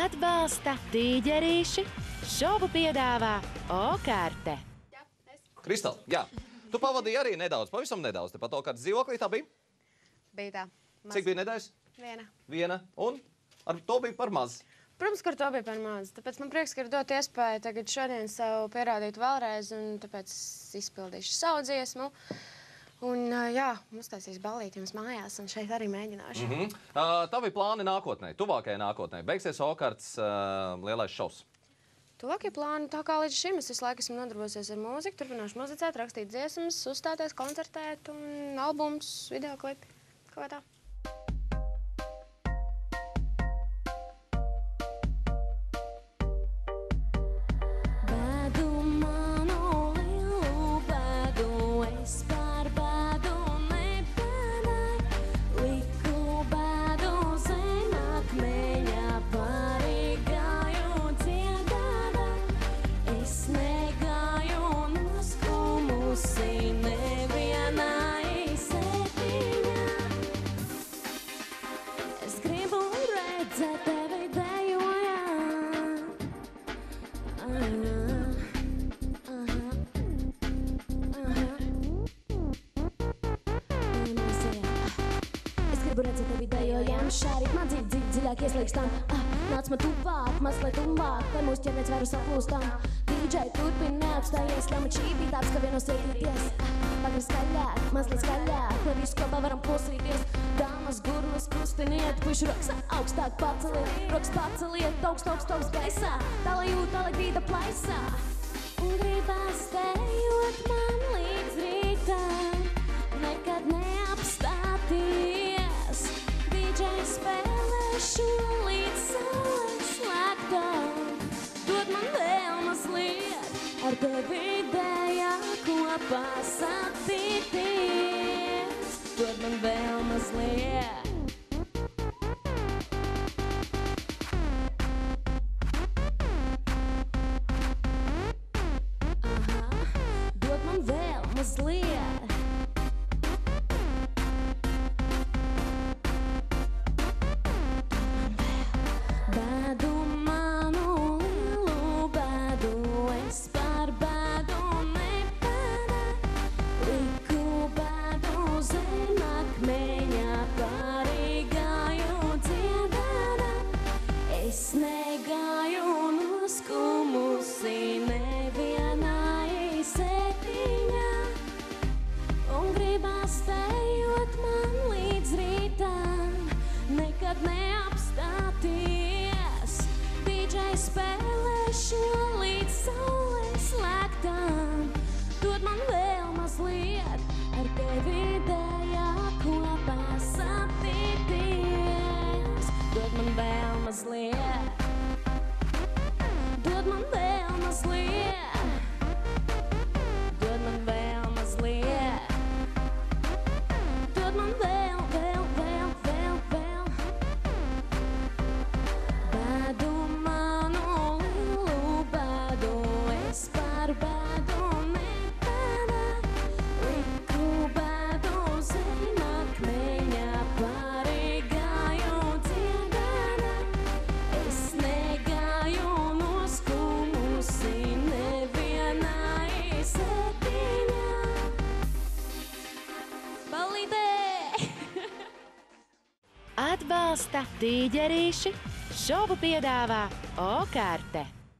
Atbalsta tīģerīši. Šovu piedāvā Okarte. Kristāla, jā. Tu pavadīji arī nedaudz, pavisam nedaudz. Tepat Okartes dzīvoklī tā bija? Bija tā. Cik bija nedēļas? Viena. Un ar to bija par maz? Protams, ka ar to bija par maz. Tāpēc man prieks, ka ir dot iespēju tagad šodien sev pierādīt vēlreiz, un tāpēc izpildīšu savu dziesmu. Un, jā, uztaisīšu ballīti jums mājās, un šeit arī mēģināšu. Tavi plāni nākotnē, tuvākajai nākotnē. Beigsies Okartes lielais šovs. Tuvākie plāni, tā kā līdz šim es visu laiku esmu nodarbosies ar mūziku, turpināšu muzicēt, rakstīt dziesmas, uzstāties, koncertēt, un albums, videoklipi, kā tā. Šārīt man dziļāk ieslīgstam. Nāc man tuvāk, mazliet tuvāk, lai mūsu ķermenis varu saplūstam. DJ turpin neapstājies, ļauj man šī bija tāds, ka vienos ietīties. Pagri skaļāk, mazliet skaļāk, lai visu kopā varam klausīties. Dāmas, gurnas, kustiniet, puiši rokas augstāk paceliet. Rokas paceliet, augst gaisā, tā lai jūt, tā lai grīda plaisā. Un gribas stējot man līdz rītam, nekad neapstāties. Spēlēšu līdz saules slēgtam, dod man vēl mazliet, ar tevi idejā kopā satīties, dod man vēl mazliet. Dod man vēl mazliet. Spēlēšu līdz saules slēgtam, dod man vēl mazliet, ar tevi idejā kopā satīties, dod man vēl mazliet, dod man vēl mazliet, dod man vēl mazliet, dod man vēl. Atbalsta tīģerīši. Šovu piedāvā Okarte.